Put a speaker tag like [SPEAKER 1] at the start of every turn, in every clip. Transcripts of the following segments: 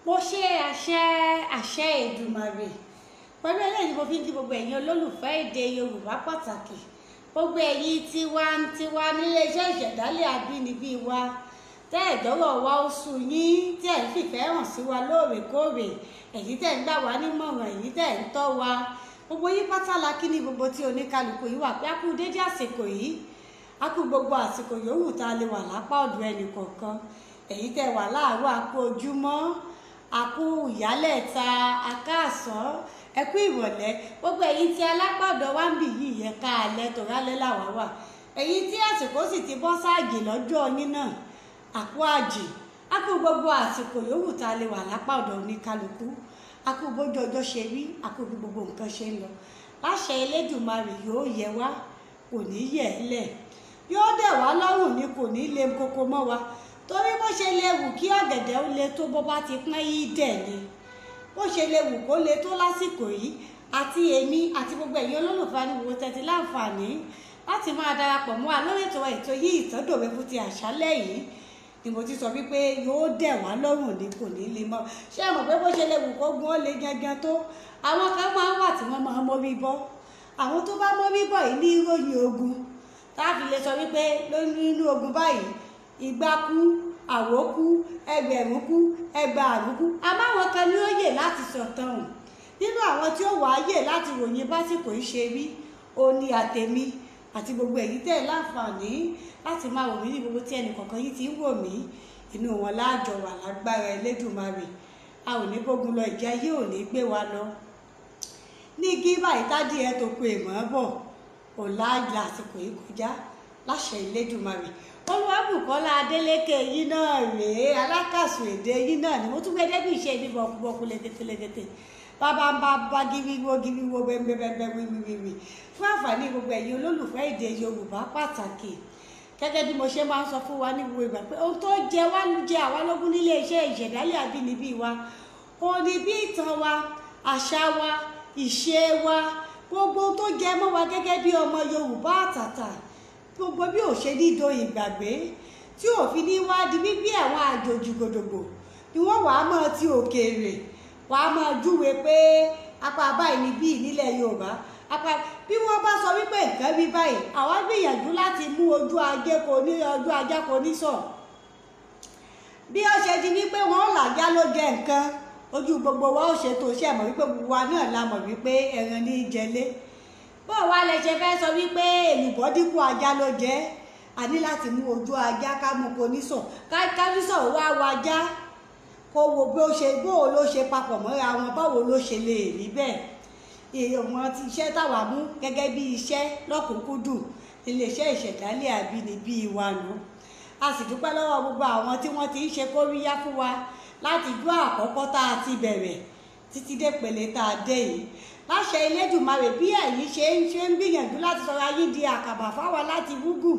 [SPEAKER 1] mo ṣe àṣẹ Èdùmàrè pẹ̀lú eléyìí mo fi ń kí gbogbo ẹ̀yin olólùfẹ́ èdè Yorùbá pàtàkì gbogbo ẹ̀yin tiwantiwa nílé iṣẹ́ ìṣẹ̀dálẹ̀ àbínibí wa tẹ́ ẹ̀dọ́rọ̀ wa ó sú yín tẹ́ ẹ̀ ń fìfẹ́ hàn sí wa lóòrèkóòrè èyí tẹ́ ń gbà wá nímọ̀ràn èyí tẹ́ ń tọ́ wa gbogbo yín pátá la kí ní gbogbo tí oníkálukú yìí wà pé a kú dédé àsìkò yìí a kú gbogbo àsìkò yòówù tá a lè wà lápá ọ̀dọ̀ ẹnì kọ̀ọ̀kan èyí tẹ́ wà láàárọ̀ a kú ojúmọ́ a kú ìyálẹ̀ta a káàsán ẹ kú ìrọ̀lẹ́ gbogbo ẹ̀yin tí alápàdọ̀ wá ń bì yìí yẹn ká alẹ́ tó rálẹ́ làwá wà ẹ̀yin tí àsìkò sì ti bọ́ sáàjì lọ́jọ́ yín náà àkú àjì a kú gbogbo àsìkò yòówù tá a lè wà lápá ọ̀dọ̀ oníkálukú a kú bójú ọjọ́ ṣe rí a kú bí gbogbo nǹkan ṣe ń lọ láṣẹ Elédùmarè yóò yẹ wá kò ní yẹ̀ ẹ́ lẹ̀ yóò dẹ̀ wá lọ́rùn ni kò ní le koko mọ́ wa torí bó ṣe lè wù kí ọ̀gẹ̀dẹ̀ ó le tó bó bá ti pọ́n yí dẹ̀ ni bó ṣe lè wù kó le tó lásìkò yìí àti èmi àti gbogbo ẹ̀yin olólùfẹ́ ní gbogbo tẹ́tí láǹfààní láti máa darapọ̀ mọ́ wa lórí ètò yìí ìtàndòwe fún ti àṣálẹ́ yìí ni mo ti sọ wípé yóò dẹ̀ wá lọ́rùn ni kò ní le mọ́ ṣé ẹ mọ̀ pé bó ṣe lè wù kó gun ó le gangan tó àwọn kan máa ń wà tí wọ́n máa ń mórí bọ́ àwọn tó bá mórí bọ́ yìí ní ìròyìn ogun táàbì lè sọ wípé nínú ogun báyìí ìgbà kú àwọ̀ kú ẹgbẹ̀rún kú ẹgbàárún kú àmáwọn kan ní ó yè láti sọ̀tàn hàn nínú àwọn tí ó wà á yè láti ròyìn básìkò yìí ṣe rí òní àtẹ̀mí àti gbogbo èyí tẹ̀ láǹfààní láti máa wò mí ní gbogbo tí ẹnì kọ̀ọ̀kan yìí ti ń wò mí inú wọn láàjọ wà lágbára Elédùmarè a ò ní bógun lọ ìjà yìí ò ní gbé wa lọ ní gíbà ìtádì ẹ tó pe èèmọ̀ bọ̀ ò láàjọ àsìkò yìí kọjá láṣẹ Elédùmarè Olúwabùkọ́lá Adélékè yìí náà rèé alákàsùn èdè yìí náà ni mo tún gbé débi ìṣe ibi bọ̀kúbọ̀kú lẹ́gẹ́tẹ́lẹ́gẹ́tẹ́ bàbá ń bá gíríwó bẹ́ẹ̀bẹ́ẹ̀bẹ́ wíwíwíwí fún àǹfààní gbogbo ẹ̀yin olólùfẹ́ èdè Yorùbá pàtàkì gẹ́gẹ́ bí mo ṣe máa ń sọ fún wa ní gbogbo ìgbà pé ohun tó jẹ wá jẹ àwa lógún nílé iṣẹ́ ìṣẹ̀dálẹ̀ àbínibí wa òun ni bí ìtàn wa àṣà wa ìṣe wa gbogbo tó jẹ mọ́ wa gẹ́gẹ́ bí ọmọ Yorùbá àtàtà gbogbo bí ò ṣe ní do ìgbàgbé tí òfin ní wá di gbígbé àwọn àjòjì gbòdògbò ni wọ́n wàá mọ̀ ti òkèèrè wàá mọ̀ júwe pé apá báyìí ni bíi nílẹ̀ Yorùbá apá bí wọ́n bá sọ wípé nǹkan bí báyìí àwa gbìyànjú láti mú ojú ajá kò ní sọ bí ó ṣe di wípé wọ́n làjá ló jẹ nǹkan ojú gbogbo wa ó ṣètò iṣẹ́ mọ̀ wípé gbogbo wa náà la mọ̀ wípé ẹran ní í jẹlé bó wá lẹ ṣe fẹ́ sọ wípé èlùbọ́ dínkù ajá ló jẹ́ a ní láti mú ojú ajá ká mú kò ní sọ kánísọ̀ wá wájá kó wo bí ó ṣe bó ló ṣe papọ̀ mọ́ra wọn báwo ló ṣe lè rí bẹ́ẹ̀ wọn ti iṣẹ́ táwa mú gẹ́gẹ́ bí iṣẹ́ lọ́kùnkúndùn iléeṣẹ́ ìṣẹ̀dálẹ̀ àbínibí wa nù. A sì dúpẹ́ lọ́wọ́ gbogbo àwọn tí wọ́n ti ń ṣe kóríyá fún wa láti dúà àkọ́kọ́ tá a ti bẹ̀rẹ̀ títí dé pele tá a dé yìí. Láṣẹ Elédùmarè bí ẹ̀yin ṣe ń gbìyànjú láti sọra yín di àkàbà fáwa láti wúgù,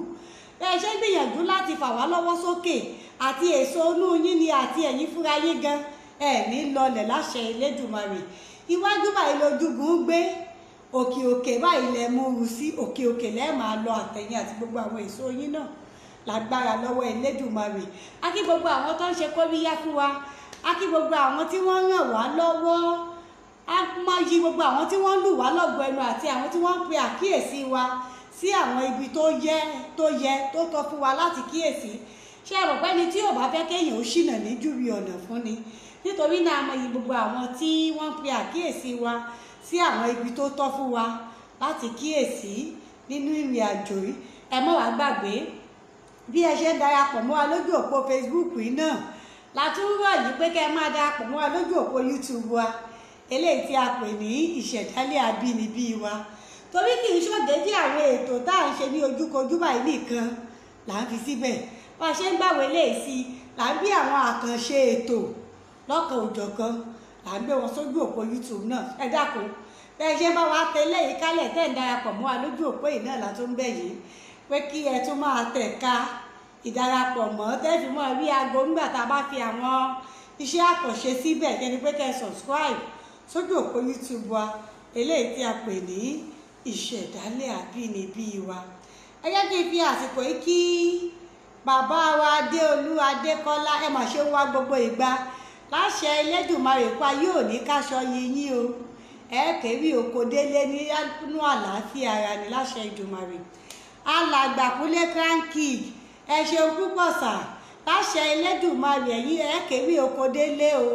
[SPEAKER 1] bẹ́ẹ̀ ṣe ń gbìyànjú láti fà wá lọ́wọ́ sókè àti èso inú yín ni àti ẹ̀yin fúnra yín gan ní lọlẹ̀ láṣẹ Elédùmarè. Iwájú báyìí lójúgun gbé, òkè òkè báyìí lẹ múru sí, òkè òkè lẹ́ẹ̀ máa lọ àtẹ̀yìn àti gbogbo àwọn èso yín náà lágbára lọ́wọ́ Elédùmarè. A kí gbogbo àwọn tó ń ṣe kóríyá fún wa, a kí gbogbo àwọn tí wọ́n ràn wá lọ́wọ́, a máa yí gbogbo àwọn tí wọ́n lù wá lọ́gọ ẹnu àti àwọn tí wọ́n ń pe àkíyèsí wa sí àwọn ibi tó tọ́ fún wa láti kíyèsí. Ṣé ẹ rò pé ẹni tí ò bá fẹ́ kéèyàn ó ṣìnà ní júwe ọ̀nà fún ni? Nítorí náà a máa yí gbogbo àwọn tí wọ́n ń pe àkíyèsí wa sí àwọn ibi tó tọ́ fún wa láti kíyèsí nínú ìrìn àjò yìí. Ẹ má wá gbàgbé bí ẹ ṣe ń darapọ̀ mọ́ wa lójú òpó Facebook yìí náà látún rọ̀ yìí pé kẹ́ ẹ máa darapọ̀ mọ́ wa lójú òpó YouTube wa eléyìí tí a pè ní ìṣẹ̀dálẹ̀ àbínibí wa. Torí kì í ṣòdédé àwọn ètò tá à ń ṣe ní ojúkojú báyìí nìkan là ń fi síbẹ̀. Bá a ṣe ń gbàwé léyìí sí là ń bí àwọn àkànṣe ètò lọ́kan òjọ̀kan là ń gbé wọn sójú òpó YouTube náà. Ẹ dákun bẹ́ẹ̀ ṣe bá wa tẹ lẹ́yìn kálẹ̀ tẹ́ ń darapọ̀ mọ́ wa lójú òpó yìí náà látún bẹ̀ yìí pé kí ẹ tún máa tẹ̀ka ìdarapọ̀ mọ́ tẹ́fì mọ́ rí aago nígbà tá a bá fi àwọn iṣẹ́ àkànṣe síbẹ̀ yẹn ni pé kẹ́ ẹ subscribe sójú òpó YouTube wa eléyìí tí a pè ní ìṣẹ̀dálẹ̀ àbínibí wa. Ẹ jẹ́ kí n fi àsìkò yìí kí bàbá wa Adéolú Adékọ́lá, ẹ mà ṣe ń wá gbogbo ìgbà láṣẹ Elédùmarè pa yóò ní káṣọ yín o, ẹ kéré oko délé nínú àlàáfíà ara ní láṣẹ Ìdùmarè. Alàgbà Kunle Crown King, ẹ ṣeun púpọ̀ sà, láṣẹ Elédùmarè ẹ̀yin ẹ kéré oko délé o,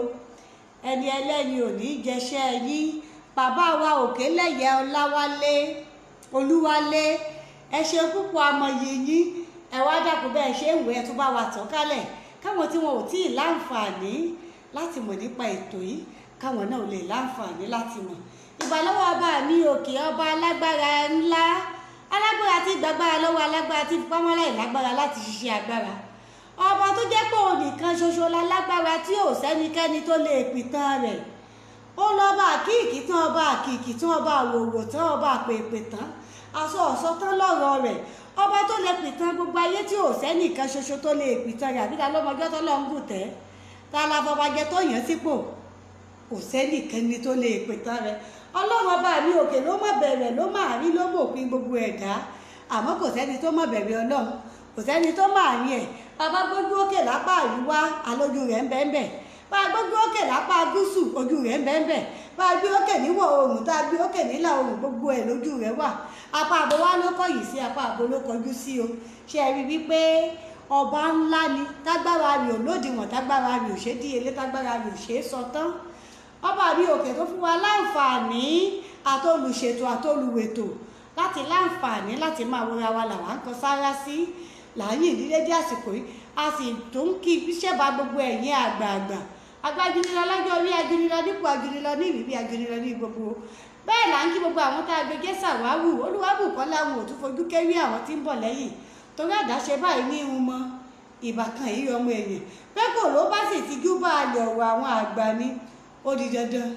[SPEAKER 1] ẹni ẹlẹ́ni ò ní jẹṣẹ́ yín. Bàbá wa Òkèlẹ́yẹ Olúwalé, ẹ ṣeun púpọ̀ amọ̀yì yín. Ẹ wá dàpọ̀ bẹ́ẹ̀ ṣe ń wé ẹ tún bá wa tàn kálẹ̀ káwọn tí wọn ò tí ì láǹfààní láti mọ̀ nípa ètò yìí káwọn náà lè láǹfààní láti mọ̀. Ìbàlọ́wọ́ ọba mi òkè, ọba alágbára ńlá, alágbára tí gbàgbára lọ́wọ́ alágbára tí fipámọ́lá ìlágbára láti ṣiṣẹ́ agbára. Ọba tó jẹ́ pé òun nìkan ṣoṣo lálágbára tí ò sẹ́nikẹ́ni tó lè pìtàn rẹ̀. Ó lọ́ba àkìkì tán, ọba àkìkì tán, ọba àwòwò tán, ọba àpèpè tán, aṣọ ọ̀ṣọ́ tán lọ́rọ̀ rẹ̀. Ọba tó lè pìtàn gbogbo ayé tí ò sẹ́nìkan ṣoṣo tó lè pìtàn rẹ̀. Àbí ta lọ́mọjọ́ tó lọ́ ń gùn tẹ́, ta la fọbajẹ tó yàn sípò, kò sẹ́nìkẹ́ni tó lè pìtàn rẹ̀. Ọlọ́run ọba mi òkè ló mọ̀ bẹ̀rẹ̀, ló máa rí, ló mọ̀ òpin gbogbo ẹ̀dá. Àmọ́ kò sẹ́ni tó mọ̀ bẹ̀rẹ̀ Ọlọ́run, kò sẹ́ni tó máa rí ẹ̀. Bàbá gbójú òkè lápá àríwá, alójú rẹ̀ ń bẹ́ẹ̀ bẹ́ẹ̀. Bá a gbójú òkè lápá gúúsù, ojú rẹ̀ ń bẹ́ẹ̀ bẹ́ẹ̀. Bá a gbé òkè níwọ̀ oòrùn, tá a gbé òkè nílà oòrùn, gbogbo ẹ̀ lójú rẹ̀ wà. Apá àbò wa ló kọ̀yìn sí, apá àbò ló kọjú sí o. Ṣé ẹ rí wípé ọba ńlá ni, tágbára rẹ̀ ò lódiwọ̀n, tágbára rẹ̀ ò ṣe díyelé, tágbára rẹ̀ ò ṣe é sọ tán. Ọba mi òkè tó fún wa láǹfààní àtolùṣètò àtolùwètò láti láǹfààní láti máa wọra wa làwa ń kan sára sí láàyè ìdílé dé àsìkò yìí. A sì tó ń kí iṣẹ́ bá gbogbo ẹ̀yin àgbààgbà, agbájúnilọ lọ́jọ́ orí, ajúnilọ nípò, ajúnilọ ní ìrírí, ajúnilọ ní gbogbo. Bẹ́ẹ̀ là ń kí gbogbo àwọn tá a gbé gẹ́sà wá wù. Olúwabùkọ́ láwọn ò tún fojú kẹ́rí àwọn tí ń bọ̀ lẹ́yìn torí àdáṣe báyìí ní irun mọ́ ìbákan yìí ọmọ èèyàn. Pé kò ló bá sì ti jú bá a lè ọ̀rọ̀ àwọn àgbà ni ó di dandan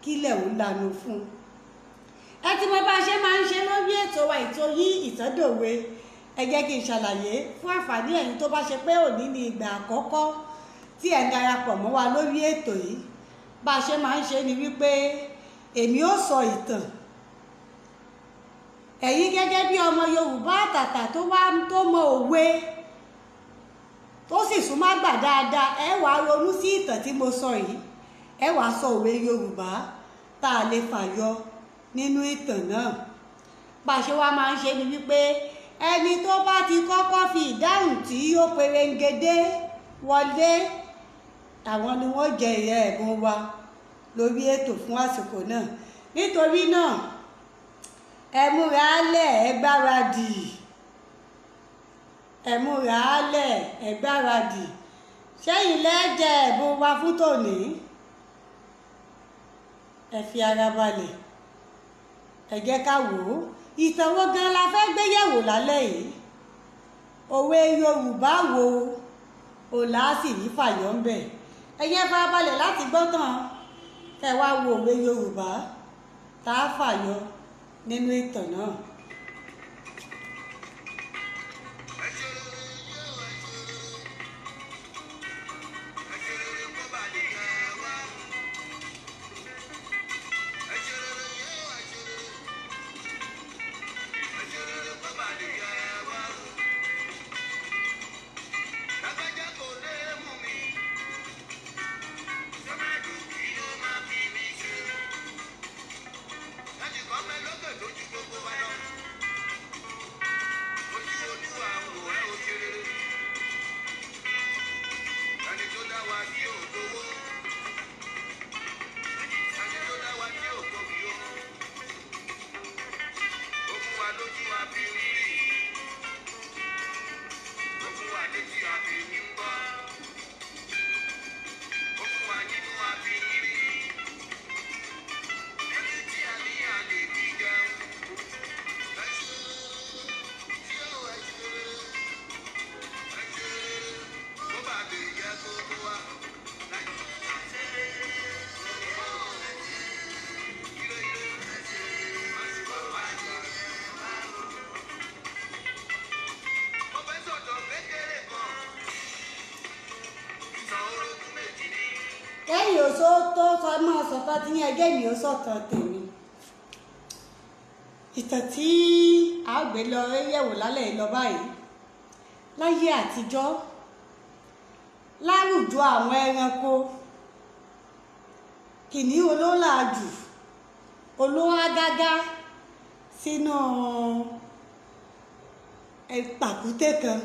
[SPEAKER 1] kílẹ̀ ò lànà fún un. Ẹ ti mọ bá a ṣe máa ń ṣe lórí ètò wa, ètò yìí ìtàndòwe. Ẹ jẹ́ kí n ṣàlàyé fún àǹfààní ẹ̀yin tó bá ṣe pé òní ni ìgbà àkọ́kọ́ tí ẹ̀ ń darapọ̀ mọ́ wa lórí ètò yìí. Bá a ṣe máa ń ṣe ni wípé èmi ó sọ ìtàn, ẹ̀yin gẹ́gẹ́ bí ọmọ Yorùbá àtàtà tó mọ òwe tó sì súnmọ́ àgbà dáadáa, ẹ wàá ronú sí ìtàn tí mo sọ yìí, ẹ wàá sọ òwe Yorùbá tá a lè fàyọ nínú ìtàn náà. Bá a ṣe wá máa ń ṣe ni wípé ẹni tó bá ti kọ́kọ́ fi ìdáhùn tí ó perengedé wọlé, àwọn ni wọ́n jẹ ìyá ẹ̀bùn wa lórí ètò fún àsìkò náà. Nítorí náà ẹ múra lẹ̀, ẹ gbáradì, ẹ múra lẹ̀, ẹ gbáradì. Ṣẹ́yìn lẹ́jẹ̀ ẹ̀bùn wa fún tòní, ẹ fi ara balẹ̀, ẹ jẹ́ ká wò ó ìtàn wo gan la fẹ́ gbé yẹ̀wò lálẹ́ yìí òwe Yorùbá wo ò láásì ní fàyọ̀ ń bẹ̀ ẹ jẹ́ farabalẹ̀ láti gbọ́ tán kẹ́ wá wo òwe Yorùbá tá a fàyọ nínú ìtàn náà. kẹ́yìn oṣó tó sọ náà sọ̀tọ̀ tí ní ẹgbẹ́ mi ó sọ̀tọ̀ tèmi ìtàn tí a gbé lọ yẹ̀wò lálẹ́ lọ báyìí láyé àtijọ́ láwùjọ àwọn ẹranko kìnìún olólàájù olóhágágá sínú pàkúté kan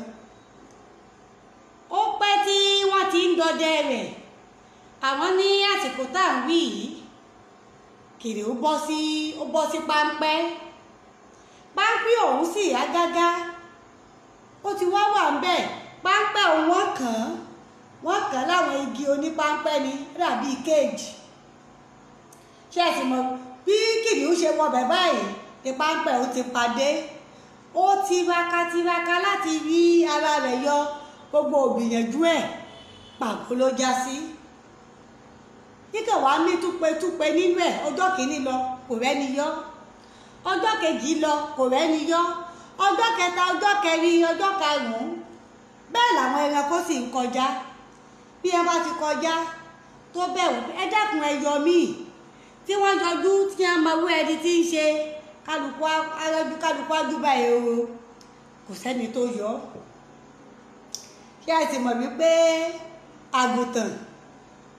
[SPEAKER 1] ó pẹ́ tí wọ́n ti ń dọdẹ rẹ̀ àwọn ní àsìkò tá à ń wí yìí kìnìún bọ́ sí páńpẹ́ ọ̀hún sì yá gágá ó ti wá wà ń bẹ̀ páńpẹ́ òun wọ́n kàn láwọn igi onípáńpẹ́ ni dàbí kéèjì ṣé ẹ sì mọ̀ bí kìnìún ṣe wọ bẹ̀ báyìí ní páńpẹ́ òun ti padé ó tiraka láti rí ara rẹ̀ yọ gbogbo ògbìyànjú ẹ̀ pàbó ló já sí kíkẹ́ wàá ní túpetúpe nínú ẹ̀ ọjọ́ kìíní lọ kò rẹ́ni yọ ọjọ́ kejì lọ kò rẹ́ni yọ ọjọ́ kẹta ọjọ́ kẹrin ọjọ́ karùn-ún bẹ́ẹ̀ làwọn ẹranko sì ń kọjá bí ẹ bá ti kọjá tó bẹ̀rù ẹ dákun ẹ yọ míì tí wọ́n yọjú tí wọ́n máa wú ẹni tí ń ṣe kálukú àdúbà èrò kò sẹ́ni tó yọ ṣé ẹ sì mọ̀ wípé àgùntàn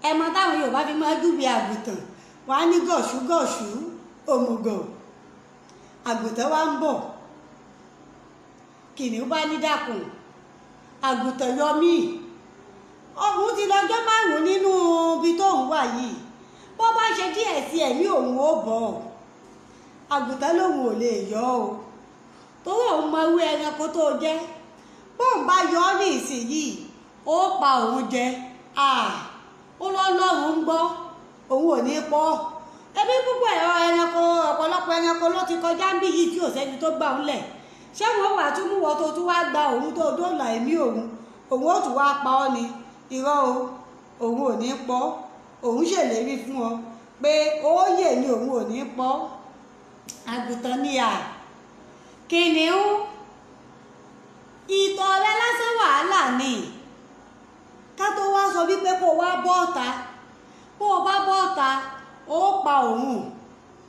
[SPEAKER 1] ẹmọ táwọn Yorùbá fi máa júwe àgùntàn wọ́n á ní gọ̀ṣúgọ̀ṣú òmùgọ̀ àgùntàn wa ń bọ̀ kìnìún bá ní dákun àgùntàn yọ mí òun ti lọ́jọ́ márùn-ún nínú ibi tóun wà yìí bó bá ṣe díẹ̀ sí ẹ̀mí òun ó bọ̀ àgùntàn lòun ò lè yọ o torí òun mọ irú ẹranko tó jẹ́ bóun bá yọ ọ́ ní ìsinyìí ó pa òun jẹ ó lọ́lọ́run ń gbọ́ òun ò ní pọ́ ẹbí púpọ̀ ẹranko ọ̀pọ̀lọpọ̀ ẹranko ló ti kọjá ń bí yìí tí ò sẹ́ni tó gbà ń lẹ̀ ṣé wọ́n wà tún mú wọ́n tó tún wá gba òun tó dóòlà ẹ̀mí òun ó tún wá pa ọ́ ni irọ́ o òun ò ní pọ́ òun ṣèlérí fún ọ pé ó yè ni òun ò ní pọ́ àgùntàn ni kìnìún ìtọ̀ rẹ lásán wàhálà ni ká tó wá sọ wípé kó wá bọ́ọ̀ta kó o bá bọ́ọ̀ta ó pa òun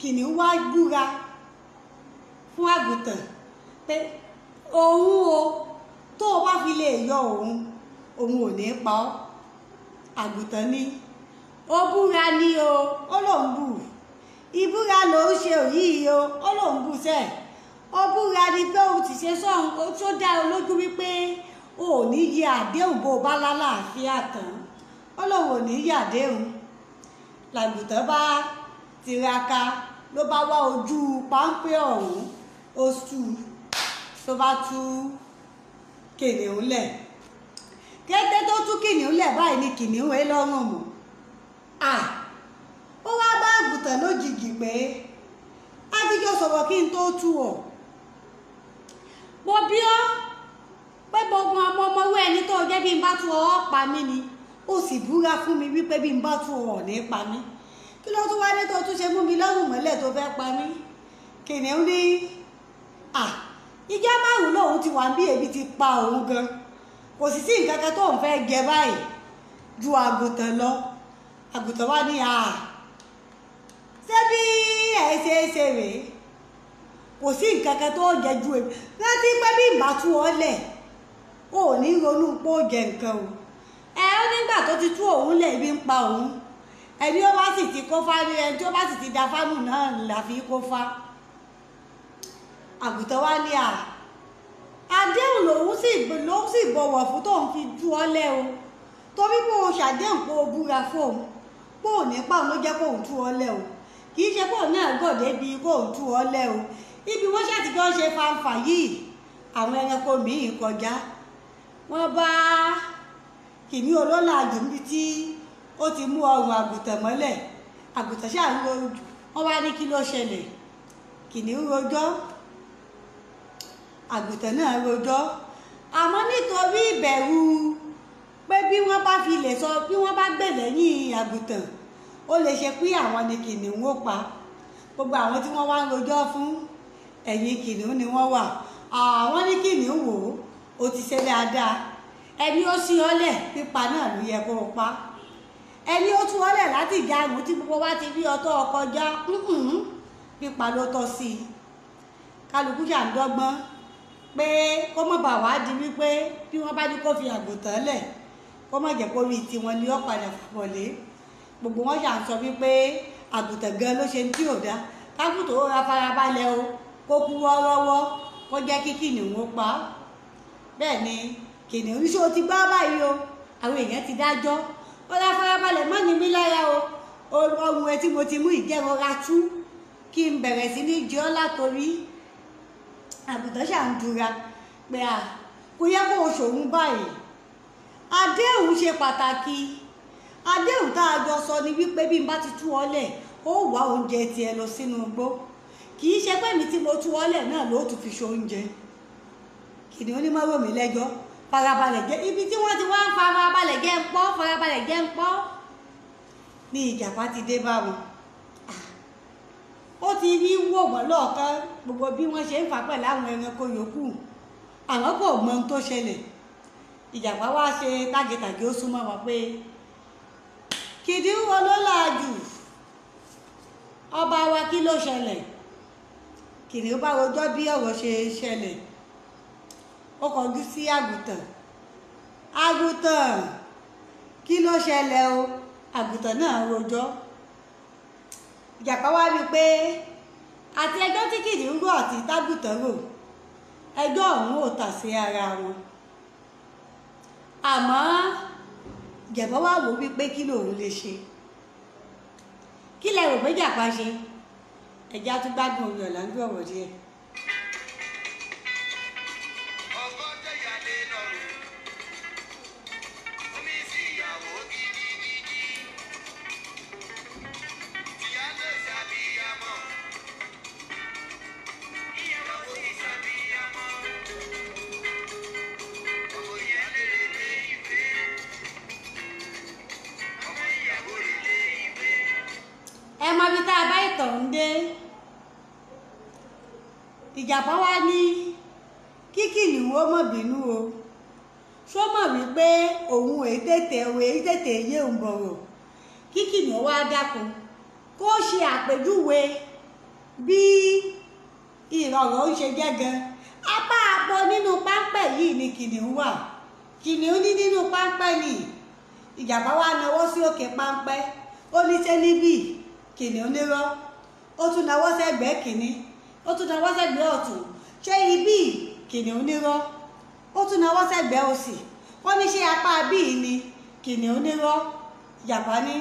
[SPEAKER 1] kìnìún wá búra fún àgùntàn pé òun o tó o bá fi lè yọ òun ò ní pa ọ́ àgùntàn ni ó búra ni o ó lòun bù ìbúra ló ń ṣe òyìí o ó lòun bù sẹ́ẹ̀ ó búra ni pé òun ti ṣe sọ́hun ó tó dá ọ lójú wípé o ò ní yẹ àdéhùn bó o bá lálàáfíà tán ó lòun ò ní yẹ àdéhùn làgùntàn bá tiraka ló bá wá ojú páńpẹ́ ọ̀hún ó sú tó bá tú kìnìún lẹ̀ kété tó tú kìnìún lẹ̀ báyìí ni kìnìún ẹ lọ́rùn mọ́ ó wá bá àgùntàn lójijì pé a ti jọ sọ̀rọ̀ kí n tó tú ọ mo bí ọ pé gbogbo ọmọ owó ẹni tó jẹ́ bí n bá tú ọ pa mí ni ó sì búra fún mi wípé bí n bá tú ọ ní pa mí kí ló tún wá dé tó tún ṣe mú mi lọ́rùn mọ́lẹ̀ tó fẹ́ pa mí kìnìún ní ìjọ márùn lòun ti wà bí ebi ti pa òun gan kò sì sí nǹkan kan tó ń fẹ́ jẹ báyìí ju àgùntàn lọ àgùntàn wá ní ṣé bí ẹ ṣe é ṣe rèé kò sí nǹkan kan tó jẹ ju èmi rántí pé bí ìbá tú ọ lẹ̀ ò ní ronú pé ó jẹ nǹkan o ó nígbà tó ti tú òun lẹ̀ ibi ń pa òun ẹni ó bá sì ti kó fá ní ẹni tí ó bá sì ti da fánù náà là fi kó fá àgùntàn wá ní àdéhùn lòun sì bọ̀wọ̀ fún tóun fi tú ọ lẹ̀ o torí pé o ṣàdéhùn pé o búra fóun pé ò ní pàun ló jẹ́ kóun tú ọ lẹ̀ o kì í ṣe pé òun náà gòdè bíi kóun tú ọ lẹ̀ o ibi wọ́n ṣàtijọ́ ṣe fanfà yìí àwọn ẹranko míì kọjá wọ́n bá kìíní olólàjù níbi tí ó ti mú ọrùn àgùntàn mọ́lẹ̀ àgùntàn ṣáà ń rojú wọ́n wá ní kí ló ṣẹlẹ̀ kìíní rojọ́ àgùntàn náà rojọ́ àmọ́ nítorí ìbẹ̀rù pé bí wọ́n bá fi lè sọ bí wọ́n bá gbè lẹ́yìn àgùntàn ó lè ṣe pé àwọn ni kìnìún ó pa gbogbo àwọn tí wọ́n wá ń rojọ́ fún ẹ̀yìn kìnìún ni wọ́n wà àwọn ní kìnìún wò ó ti ṣe dáadáa ẹni ó sí ọlẹ̀ pípa náà ló yẹ kó o pa ẹni ó tú ọlẹ̀ láti ìjà àrùn tí gbogbo wa ti rí ọtọ́ ọkọjá pípa ló tọ́ sí i kálukú ṣà ń dọ́gbọ́n pé kó mọ̀ bà wá di wípé bí wọ́n bá ní kó fi àgùntàn lẹ̀ kó mọ̀ jẹ́ kó rí tiwọn ni ó padà fàbọ̀lé gbogbo wọn ṣà ń sọ wípé àgùntàn gan ló ṣe ń tí ò dá kágùntàn ó ra farabalẹ̀ o kó kú wọ́ọ́rọ́wọ́ kó jẹ́ kí kìnìún ó pa bẹ́ẹ̀ ni kìnìún ní ṣé o ti gbá báyìí o àwọn èèyàn ti dájọ́ ó ra farabalẹ̀ má ní mí lára o ohun ẹ tí mo ti mú ìjẹ́rora tú kí n bẹ̀rẹ̀ sí ní jẹ́ ọ́ látòrí àgùntàn ṣà ń dura pé kò yẹ kó o ṣòun báyìí àdéhùn ṣe pàtàkì àdéhùn tá a jọ sọ ni wípé bí n bá ti tú ọ lẹ̀ ó wá oúnjẹ tiẹ̀ lọ sínú igbó kì í ṣe pé mi tí mo tú ọ lẹ̀ náà ló tún fi ṣe oúnjẹ kìnìún ní mọ́rọ̀ mi lẹ́jọ́ farabalẹ̀ jẹ́ ibi tí wọ́n ti wá ń farabalẹ̀ jẹ́ ń pọ́ farabalẹ̀ jẹ́ ń pọ́ ní ìjàpá ti dé bá wọn ó ti rí wò wọ́n lọ́ọ̀kan gbogbo bí wọ́n ṣe ń fà pẹ̀lú àwọn ẹranko yòókù àwọn kò mọ ohun tó ṣẹlẹ̀ ìjàpá wá ṣe tágétàgé ó súnmọ́ wọn pé kìnìún wo ló làjù ọba wa kí ló ṣẹlẹ̀ kìnìún bá rojọ́ bí ọ̀rọ̀ ṣe ṣẹlẹ̀ ó kọjú sí àgùntàn kí ló ṣẹlẹ̀ o àgùntàn náà rojọ́ ìjàpá wá rí i pé àti ẹjọ́ tí kìnìún rò àti tágùntàn rò ẹjọ́ ọ̀hún ò tà sí ara wọn àmọ́ ìjàpá wá wò wípé kí lòun lè ṣe kí lẹ rò pé ìjàpá ṣe ẹ̀já tún gbádùn orí ọ̀la ń gbé ọ̀rọ̀ díẹ̀. ẹ mọ ibi tá a bá ìtàn ń dé ìjàpá wá ní kí kìnìún ó mọ̀ bínú o ṣó mọ̀ wípé òun èyí tètè yé òun bọ̀rọ̀ kí kìnìún wá dákun kó ṣe àpèjúwe bí ìrànwọ́ ń ṣe jẹ́ gan apá àpò nínú páńpẹ́ yìí ni kìnìún wà kìnìún ní nínú páńpẹ́ ni ìjàpá wá nawọ́ sí òkè páńpẹ́ ó ní ṣe níbí kìnìún nírọ́ ó tún nawọ́ sẹ́gbẹ̀ẹ́ kìíní ó tún nawọ́ sẹ́gbẹ̀ẹ́ ọ̀tún ṣé ibí kìnìún nírọ́ ó tún nawọ́ sẹ́gbẹ̀ẹ́ òsì ó ní ṣe apá bíi ni kìnìún nírọ́ ìjàpá ní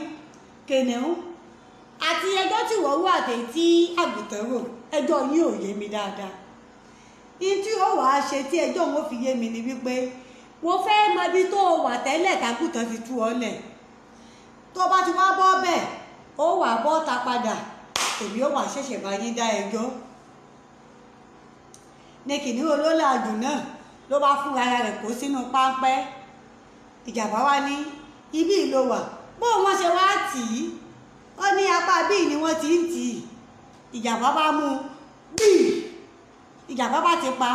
[SPEAKER 1] kìnìún àti ẹjọ́ tí wọ́n wà àtẹ̀yí tí àgùntàn rò ẹjọ́ yín ò yé mi dáadáa ní tí ó wàá ṣe tí ẹjọ́ wọn fi yé mi ni wípé mo fẹ́ mọ ibi tó wà tẹ́lẹ̀ tágùntàn fi tú ọ lẹ̀ tó bá ti wá bọ́ bẹ́ẹ̀ ó wà bọ́ ta padà èmi ó wà ṣẹ̀ṣẹ̀ bá yín dá ẹjọ́. Ní kìnìún olólàjù náà ló bá fún ara rẹ̀ kó sínú páńpẹ́. Ìjàpá wá ní ibi ìlò wà bó wọ́n ṣe wá tì í ó ní apá bíi ni wọ́n ti ń tì í. Ìjàpá bá mú bíi ìjàpá bá ti pa.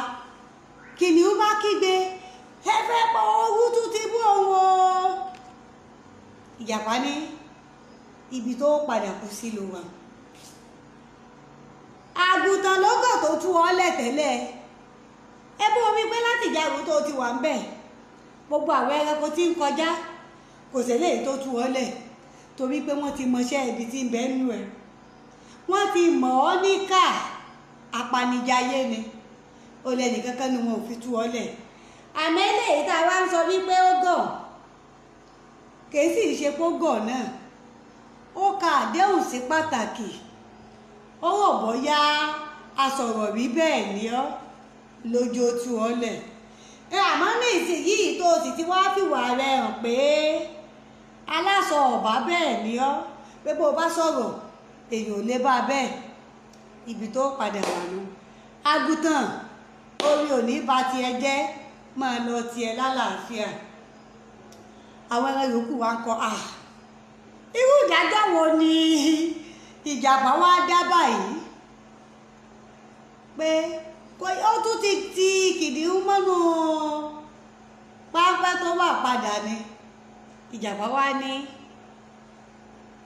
[SPEAKER 1] Kìnìún bá kígbe ẹ fẹ́ pọ̀ owó tún ti bú òun o. Ìjàpá ní ibi tó padà kú sí ló wà. Àgùntàn lọ́gọ̀ tó tú ọ lẹ̀ tẹ́lẹ̀ ẹ bó omi pé láti ìjàrú tó ti wà ń bẹ̀ gbogbo àwọn ẹranko tí ń kọjá kò ṣẹlẹ̀ tó tú ọ lẹ̀ torí pé wọ́n ti mọṣẹ́ ibi tí ń bẹ nù ẹ̀ wọ́n ti mọ̀ ọ́ níkà apanijayé ni ó lẹ́nì kankan ni wọn ò fi tú ọ lẹ̀. Àmọ́ eléyìí tá a wá ń sọ wípé ó gọ̀ kìí sì ṣe kó gọ̀ náà ó ka àdéhùn sí pàtàkì ó rò bóyá asọ̀rọ̀ rí bẹ́ẹ̀ ni ọ́ lójó tú ọ lẹ̀. Àmọ́ ní ìsinyìí tó sì ti wá fìwà rẹ̀ hàn pé aláṣọ ọ̀bá bẹ́ẹ̀ ni ọ́ pé bó bá sọ̀rọ̀ èèyàn ò lè bá bẹ́ẹ̀ ibi tó padà wà nù. Àgùntàn orí òní bá tiẹ̀ jẹ́ máa lọ tiẹ̀ lálàáfíà. Àwọn ẹran yòókù wá ń kọ irú ìdájọ́ wo ni Ìjàpá wá dá báyìí pé ó tún ti kìnìún mọ́nú pápẹ́ tó wà padà ni. Ìjàpá wá ní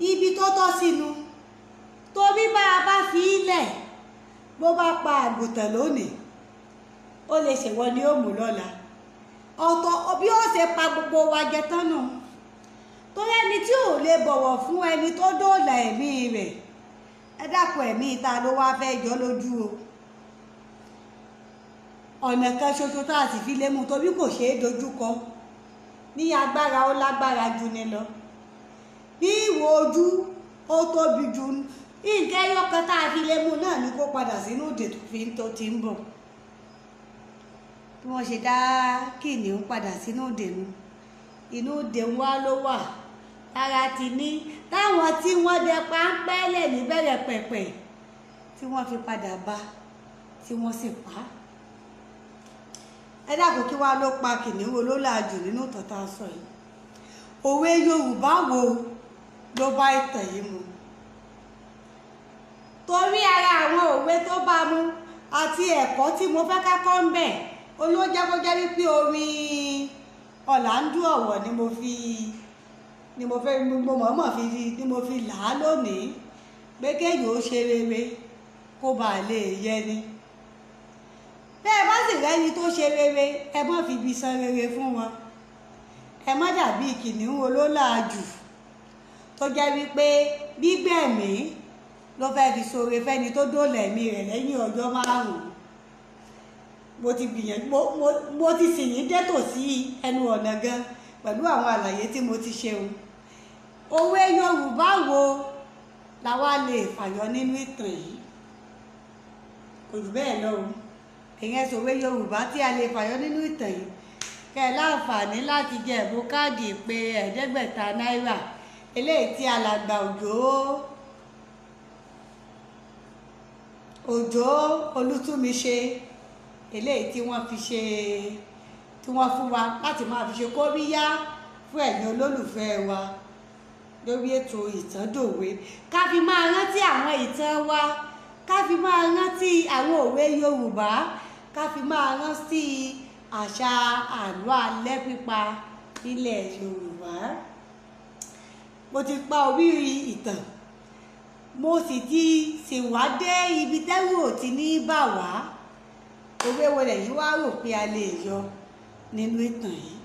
[SPEAKER 1] ibi tó tọ́ sínú torí bá a bá fi ilẹ̀ bó bá pa àgùntàn lónìí ó lè ṣèwọ ni ó mú lọ́la ọ̀tọ̀ bí ó ṣe pa gbogbo wa jẹ tán nù torí ẹni tí ò lè bọ̀wọ̀ fún ẹni tó dóòlà ẹ̀mí rẹ̀ ẹ dákun ẹ̀mí ta ló wá fẹ́ jọ lójú o. Ọ̀nà kan ṣoṣo tá a sì fi lé mu torí kò ṣeé dojúkọ ní agbára ó lágbára jù ni lọ bí ìwò ojú ó tóbi jù nǹkan ẹyọ kan tá a fi lé mu náà ni kó padà sínú òde tó ti ń bọ̀. Bí wọ́n ṣe dá kìnìún padà sínú òde nu inú òde wa ló wà lára ti ní táwọn tí wọ́n dẹ páńpẹ́ lẹ̀ níbẹ̀rẹ̀ pẹ̀pẹ̀ tí wọ́n fi padà bá tí wọ́n sì pa á. Ẹ dákun kí wá ló pa kìnìún olólàjù nínú ìtàn tá a sọ yìí. Òwe Yorùbá wo ló bá ìtàn yìí mu? Torí ara àwọn òwe tó bá mu àti ẹ̀kọ́ tí mo fẹ́ ká kọ́ ń bẹ̀ olójẹ́kọ́jẹ́ wípé orin Ọ̀làndú Ọ̀wọ̀ ni mo fi là á lónìí pé kéèyàn ó ṣe rere kó bàa lè yẹ ni. Bẹ́ẹ̀ bá sì rẹ́ni tó ṣe rere ẹ má fi ibi san rere fún wọn. Ẹ má dàbí kìnìún olólàjù tó jẹ́ wípé gbígbẹ̀mí ló fẹ́ fi ṣoore fẹ́ni tó dóòlà ẹ̀mí rẹ̀ lẹ́yìn ọjọ́ 5. Mo ti gbìyànjú mo ti sì yín dẹ́tò sí ẹnu ọ̀nà gan pẹ̀lú àwọn àlàyé tí mo ti ṣe o. Òwe Yorùbá wo la wá lè fàyọ nínú ìtàn yìí? Kò jù bẹ́ẹ̀ lọ o. Ìyẹn sòwe Yorùbá tí a lè fàyọ nínú ìtàn yìí kẹ́ ẹ láǹfààní láti jẹ ẹ̀bùn káàdì ìpè náírà eléyìí tí alàgbà Òjó Olútúnmiṣe eléyìí tí wọ́n fún wa láti máa fi ṣe kóríyá fún ẹ̀yin olólùfẹ́ wa lórí ètò Ìtàndòwe ká fi máa rántí àwọn ìtàn wa ká fi máa rántí àwọn òwe Yorùbá ká fi máa rántí àṣà àlọ́ alẹ́ pípa nílẹ̀ Yorùbá. Mo ti pa orí ìtàn mo sì ti ṣèwádé ibi tẹ́rù ò ti ní bà wá. Òwe wo lẹ̀yin wá rò pé a lè yọ nínú ìtàn yìí?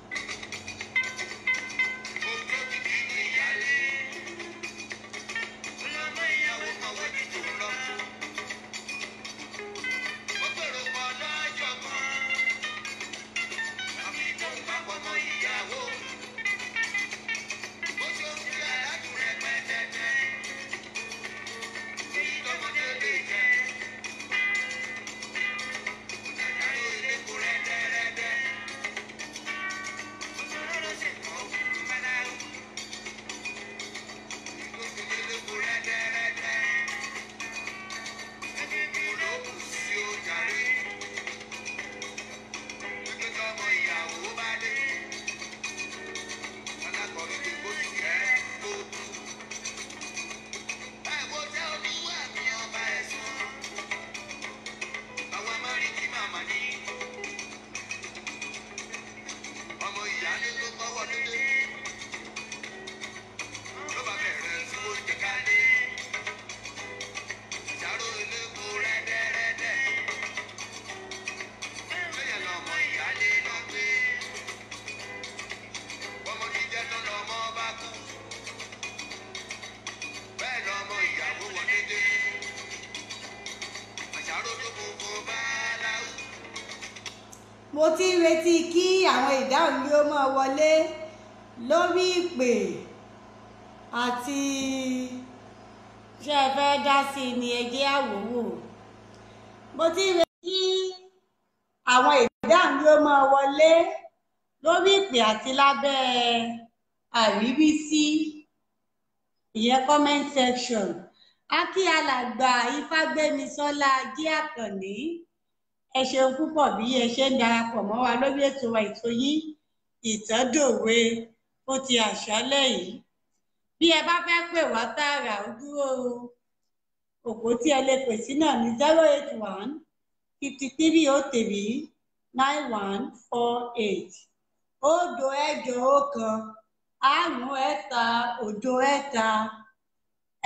[SPEAKER 1] mo ti ń retí kí àwọn ìdáhùn yìí ó máa wọlé lórí ìpè àti ṣé ẹ fẹ́ dá sí i ni ẹ jẹ́ àwòwò. Mo ti ń retí kí àwọn ìdáhùn yìí ó máa wọlé lórí ìpè àti lábẹ́ àríwísí ìyẹn comment section. A kí alàgbà Ifágbémisọ́lá Jí Àkànní. Ẹ ṣeun púpọ̀ bí ẹ ṣe ń darapọ̀ mọ́ wa lórí ètò wa ètò yín ìtàndòwe fún ti àṣálẹ́ yìí. Bí ẹ bá fẹ́ pè wá tààrà dúró òpó tí ẹ lè pè sí náà ní 081 5303 9148 òdo ẹ̀jọ ọ̀kan àrún ẹ̀ta òdo ẹ̀ta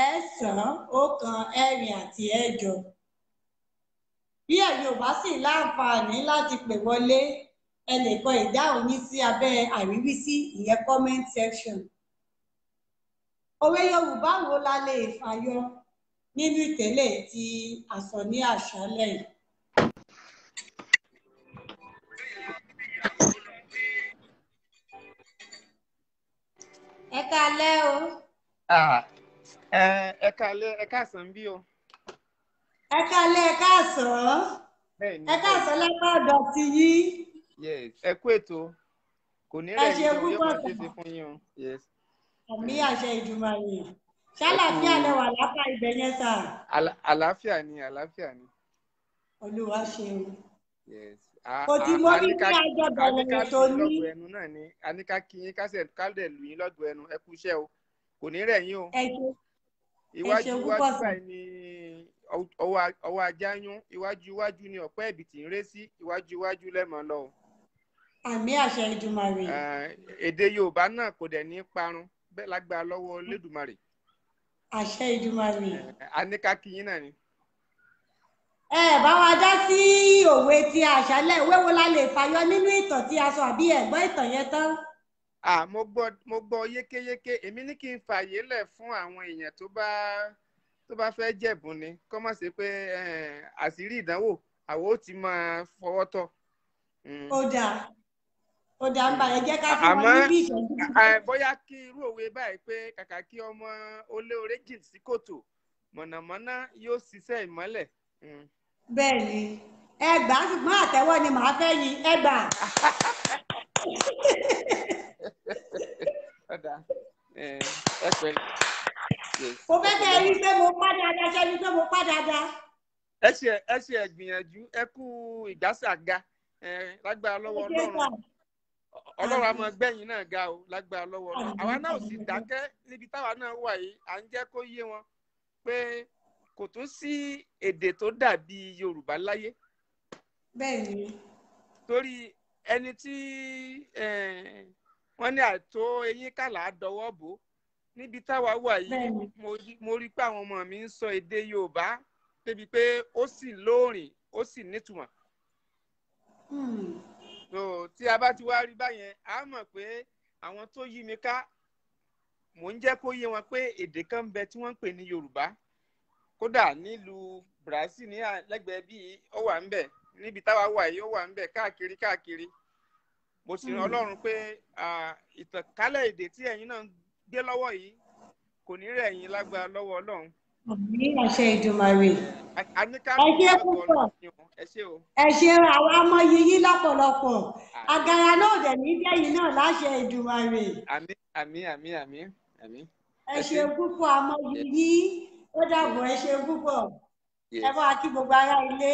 [SPEAKER 1] ẹ̀sán ọ̀kan ẹ̀rin àti ẹ̀jọ. Bí ẹ̀yin ò bá sì láǹfààní láti pè wọlé, ẹ lè kọ ìdáhùn yín sí abẹ́ àríwísí ìyẹn comment section. Òwe Yorùbá wo la lè fàyọ nínú ìtẹ́lẹ̀ tí a sọ ní àṣálẹ́ yìí? Ẹ káalẹ́ o.
[SPEAKER 2] Ẹ káalẹ́, ẹ káàsán bí o.
[SPEAKER 1] Ẹ káalẹ́, ẹ káàsán. Ẹ káàsán lẹ́kọ̀ọ́ ọ̀dọ̀ ti yín.
[SPEAKER 2] Yes, ẹ kú ètò. Kò ní rẹ̀ yín o, yóò máa ṣe é fún yín o. Yes.
[SPEAKER 1] Àmì àṣẹ Ìdùmarè. Ṣàlàáfíà lẹ wà lápá ibẹ̀ yẹn sà.
[SPEAKER 2] Àlàáfíà ni, àlàáfíà ni.
[SPEAKER 1] Olúwa ṣeun.
[SPEAKER 2] Yes.
[SPEAKER 1] Kò tí mo rí kí ajọ bẹ̀rẹ̀ ètò ní.
[SPEAKER 2] Lọ́gbọ̀ ẹnu náà ni, a ní ká kí yín kálẹ̀ lù yín lọ́gbọ̀ ẹnu, ẹ kú iṣẹ́ o. Kò ní rẹ̀ yín o. Iwájú báyìí ni ọwọ́ ajá yún, iwájú ni ọ̀pẹ́ ẹ̀bìtì ń ré sí, iwájú lẹ́mọ̀ lọ.
[SPEAKER 1] Àmì àṣẹ Ìdùmarè.
[SPEAKER 2] Èdè Yorùbá náà kò dẹ̀ ní parun bẹ́ẹ̀ lágbára lọ́wọ́ Olódùmarè.
[SPEAKER 1] Àṣẹ Ìdùmarè.
[SPEAKER 2] A ní ká kí yín náà ni.
[SPEAKER 1] Ẹ bá wa dá sí òwe tí àṣálẹ́ ìwé wo la lè fàyọ nínú ìtàn tí a sọ àbí ẹ̀gbọ́n ìtàn yẹn tán?
[SPEAKER 2] Mo gbọ́ yékéyéké. Èmi ní kí n fààyè lẹ̀ fún àwọn èèyàn tó bá fẹ́ jẹ̀bùn ni kó má ṣe pé àṣírí ìdánwò àwọn ó ti máa fọwọ́ tọ̀.
[SPEAKER 1] Ó dà ń bàyẹ̀ jẹ́ ká fún wọn níbi ìṣẹ́jú.
[SPEAKER 2] Bóyá kí irú òwe báyìí pé kàkà kí ọmọ olóore jìn sí kòtò mọ̀nàmọ́ná yóò ṣiṣẹ́ ìmọ́lẹ̀.
[SPEAKER 1] Bẹ́ẹ̀ ni ẹgbàá ṣùgbọ́n àtẹ́wọ́ ni màá fẹ́ yí ẹgbàá. Mo fẹ́ kẹ́ ẹ rí pé mo pa dáadáa ṣe rí pé mo pa dáadáa.
[SPEAKER 2] Ẹ ṣe gbìyànjú, ẹ kú ìgbásàga lágbára lọ́wọ́ Ọlọ́run. Ọlọ́run a máa gbẹ̀yìn náà ga o lágbára lọ́wọ́ Ọlọ́run. Àwa náà ò sì dákẹ́ níbi táwa náà wà yìí, à ń jẹ́ kó yé wọn pé kò tún sí èdè tó dàbí Yorùbá láyé.
[SPEAKER 1] Bẹ́ẹ̀ni.
[SPEAKER 2] Torí ẹni tí wọ́n ní àìtó eyín kàlà dọwọ́ bò níbi táwa wà yìí, mo rí pé àwọn ọmọ mi ń sọ èdè Yorùbá débi pé ó sì lóòrìn ó sì nítumọ̀. So tí a bá ti wá rí báyẹn, a mọ̀ pé àwọn tó yí mi ká, mò ń jẹ́ kó yé wọn pé èdè kan ń bẹ tí wọ́n ń pè ní Yorùbá. Kódà nílùú Brazil ní lẹ́gbẹ̀ẹ́ bíi ó wà ń bẹ, níbi táwa wà yìí ó wà ń bẹ káàkiri. Mo sì rán Ọlọ́run pé ìtànkálẹ̀ èdè tí ẹ̀yin náà ń gbé lọ́wọ́ yìí kò ní rẹ̀ yín lágbára lọ́wọ́ Ọlọ́run.
[SPEAKER 1] Àmì àṣẹ Ìdùmarè.
[SPEAKER 2] Ẹ ṣé púpọ̀.
[SPEAKER 1] Ẹ ṣé àwọn ọmọ yìí lọ́pọ̀lọpọ̀. Àgàrà náà dẹ̀ ní bẹ́yìn náà láṣẹ Ìdùmarè.
[SPEAKER 2] Àmín.
[SPEAKER 1] Ẹ ṣé púpọ̀ ọmọ yìí. Ó dàbọ̀, ẹ ṣé púpọ̀. Ẹ bá wa kí gbogbo ará ilé.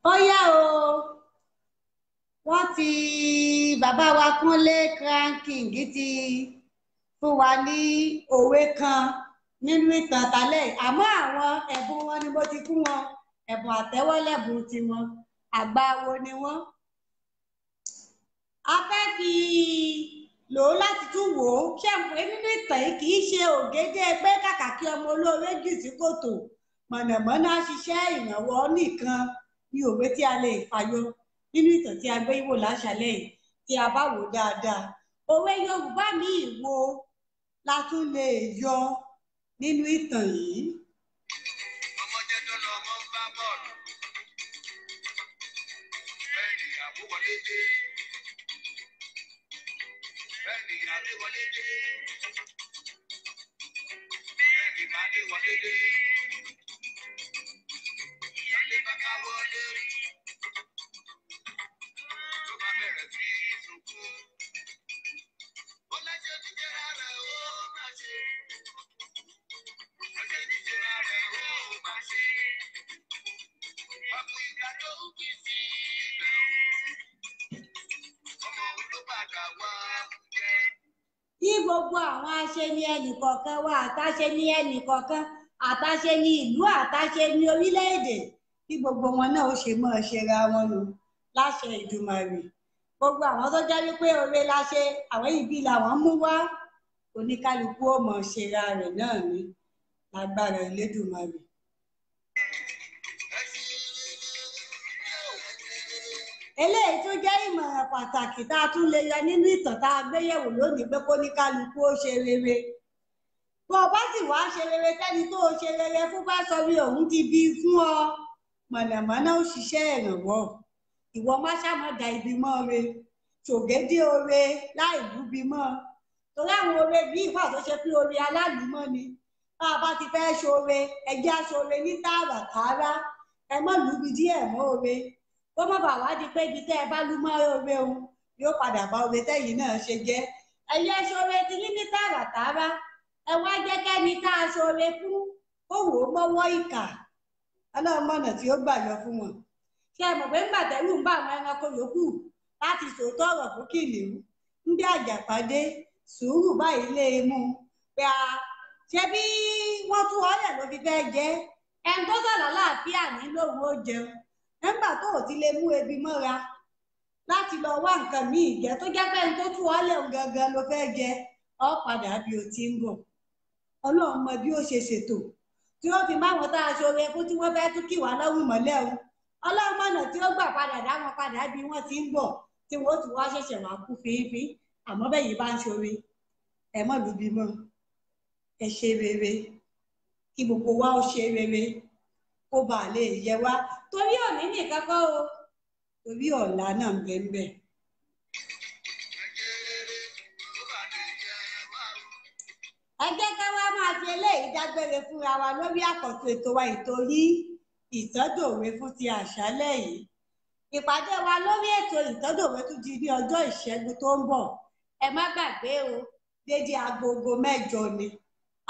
[SPEAKER 1] Ó yá o. Wọ́n ti bàbá wa Kunle Crown King ti fún wa ní òwe kan nínú ìtàn tálẹ̀. Àmọ́ àwọn ẹ̀bùn wọn ni mo ti fún wọn. Ẹ̀bùn àtẹ́wọ́lẹ̀bùn tiwọn. Àgbà wo ni wọ́n? A fẹ́ fi lò ó láti tún wò ó. Ṣé pé nínú ìtàn yìí kì í ṣe ògédé pé kàkà kí ọmọ olóore jù sí kòtò mọ̀nàmọ́ná ṣiṣẹ́ ìrànwọ nìkan ni òwe tí a lè fàyọ nínú ìtàn tí a gbé wò láṣálẹ́ yìí tí a bá wò dáadáa. Òwe Yorùbá míì wo la tún lè yọ nínú ìtàn yìí? Kí gbogbo àwọn aṣeni ẹnìkọ̀ọ̀kan wa àtàṣe ní ẹnìkọ̀ọ̀kan àtàṣe ní ìlú àtàṣe ní orílẹ̀-èdè kí gbogbo wọn náà ó ṣe mọ́ ṣera wọn lò láṣẹ Ìdùmarè. Gbogbo àwọn tó jẹ́ wípé oore la ṣe àwọn ibi làwọn mú wá oníkálukú ó mọ̀ ṣera rẹ̀ náà ní lágbára Elédùmarè. Eléyìí tó jẹ́ ìmọ̀ràn pàtàkì tá a tún lè yọ nínú ìtàn tá a gbé yẹ̀wò lónìí pé kóníkálukú ó ṣe rere. Bó o bá sì wá ṣe rere tẹ́ni tó o ṣe rere fún bá sọ bí òun ti bí fún ọ mọ̀nàmọ́ná ó ṣiṣẹ́ ìrànwọ́. Ìwọ má ṣàmọ̀dà ibi mọ́ re ṣògédé oore láì lúbi mọ́. Torí àwọn oore bí ìwà tó ṣe pé oore alálùmọ́ ni. Bá a bá ti fẹ́ ṣoore ẹjẹ́ aṣoore ní tààràtààrà ẹ mọ́ lúbi díẹ̀ mọ́ oore. Kó má bàa wá di pé ibi tẹ́ ẹ bá lú mọ́ oore òun yóò padà bá oore tẹ́yìn náà ṣe jẹ́. Ẹyẹ ṣoore ti ní tààràtààrà ẹ wá jẹ́ kẹ́ni tá a ṣoore fún kó wò ó mọ́wọ́ ìkà. Ọlọ́run mọ̀nà tí ó gbà yọ fún wọn. Ṣé ẹ mọ̀ pé ńgbà tẹ́rù ń bá àwọn ẹranko yòókù láti sòótọ́ ọ̀rọ̀ fún kìnìún ń bí àjàpàdé sùúrù báyìí lé e mú pé a ṣe bí wọ́n tún ọ̀rẹ́ ló fi fẹ́ jẹ́ ẹni tó sọ̀rọ̀ láàfíà ní lòun ó jẹun nígbà tó ò ti lè mú ebi mọ́ra láti lọ wá nǹkan míì jẹ tó jẹ́ pé ẹni tó tún ọ̀rẹ́ gangan ló fẹ́ jẹ ọ padà bí o ti ń bọ̀. Ọlọ́run mọ bí ó ṣe ṣètò tí ó fi máwọn tá a ṣoore fún tí wọ́n fẹ́ tún kì wá lọ́rùn mọ́lẹ̀ o. Ọlọ́run mọ̀nà tí ó gbà padà dá wọn padà bí wọ́n ti ń bọ̀ tí wọ́n tún wá ṣẹ̀ṣẹ̀ wá kú fínfín. Àmọ́ bẹ́yìn bá ń ṣoore ẹ mọ̀ lùbí mọ́ ẹ ṣe rere kí gbogbo wa ó ṣe rere kó bàa lè yẹ wá torí òní nìkan kọ́ o torí ọ̀la náà ń bẹ́ẹ̀. Ẹ jẹ́ ká wá máa fi eléyìí dágbére fúnra wa lórí àkọ́tún ètò wa ìtorí ìtọ́dòwe fún ti àṣálẹ́ yìí. Ìpàdé wa lórí ètò ìtọ́dòwe tún di ní ọjọ́ ìṣẹ́gun tó ń bọ̀. Ẹ má gbàgbé o dédé agogo 6 ni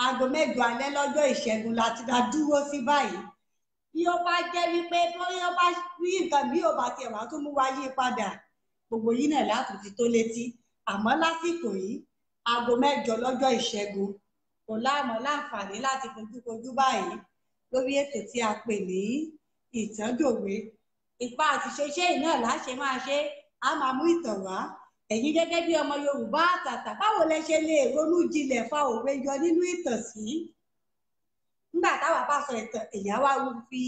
[SPEAKER 1] aago 6 alẹ́ lọ́jọ́ ìṣẹ́gun láti dá dúró sí báyìí. Bí ó bá jẹ́ wípé bóyá bá rí nǹkan bí ó bá tiẹ̀ wá tó mú wa yí padà gbogbo yìí náà láti fi tó létí. Àmọ́ lásìkò yìí aago 6 lọ́jọ́ ìṣẹ́gun kò láàmọ́ láǹfààní láti fojúkojú báyìí lórí ètò tí a pè ní ìtàndòwe. Ìpa àti ṣeṣe náà láṣẹ máa ṣe á máa mú ìtàn wá. Ẹ̀yin gẹ́gẹ́ bí ọmọ Yorùbá àtàtà báwo lẹ ṣe lè ronú jinlẹ̀ fa òwe yọ nínú ìtàn sí? Nígbà táwa bá sọ ìtàn èèyàn wá fi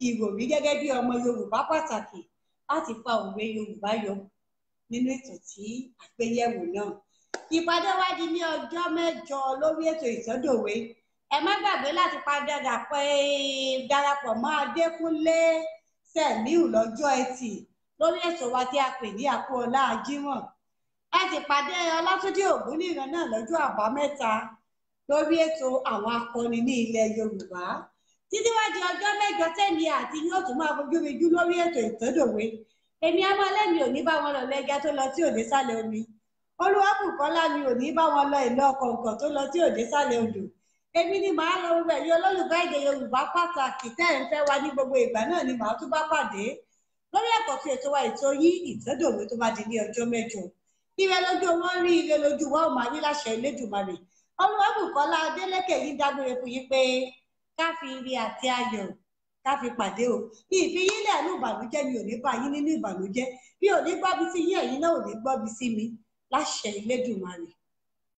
[SPEAKER 1] ìròrí gẹ́gẹ́ bí ọmọ Yorùbá pàtàkì láti fa òwe Yorùbá yọ nínú ìtàn tí àgbéyẹ̀wò náà. Ìpàdé wa di ní ọjọ́ 6 lórí ètò ìtọ́dòwe. Ẹ má gbàgbé láti padà darapọ̀ mọ́ Adékúnlé Sẹ̀míù lọ́jọ́ Ẹtì lórí ètò wa tí a pè ní Àkúọlá Ajímọ̀. Ẹ ti pàdé Ọlátúndé Ògúnníran náà lọ́jọ́ Àbámẹ́ta lórí ètò àwọn akọni ní ilẹ̀ Yorùbá. Títí wá di ọjọ́ 6 tẹ́mi àti yóò tún máa fojú rijú lórí ètò ìtọ́dòwe. Èmi ọmọ ẹlẹ́mi ò ní bá wọn lọ lẹ́gà tó lọ tí òde sálẹ̀ omi. Olúwabùkọ́lá mi ò ní bá wọn lọ ìlọ kọ̀ọ̀kan tó lọ tí òde sálẹ̀ odò. Èmi ni màá lọ gbogbo ẹ̀yin olólùfẹ́ èdè Yorùbá pàtàkì tẹ́ ẹ̀ ń fẹ́ wa ní gbogbo ìgbà náà ni màá tún bá pàdé lórí ẹ̀kọ́ tí ètò wa ètò yìí ìtọ́dòwe tó bá di ní ọjọ́ 6. Ire lójú wọn rí ire lójú wa ò máa rí láṣẹ Elédùmarè. Olúwabùkọ́lá Adélékè yìí dágbére fún yín pé ká fi ire àti ayọ̀ ká fi pàdé o. Ìfiyílẹ̀ ní ìbànújẹ́ mi ò ní bá yín nínú ìbànújẹ́ bí ò ní gbọ́bi sí yín ẹ̀yin náà ò ní gbọ́bi sí mi láṣẹ Elédùmarè.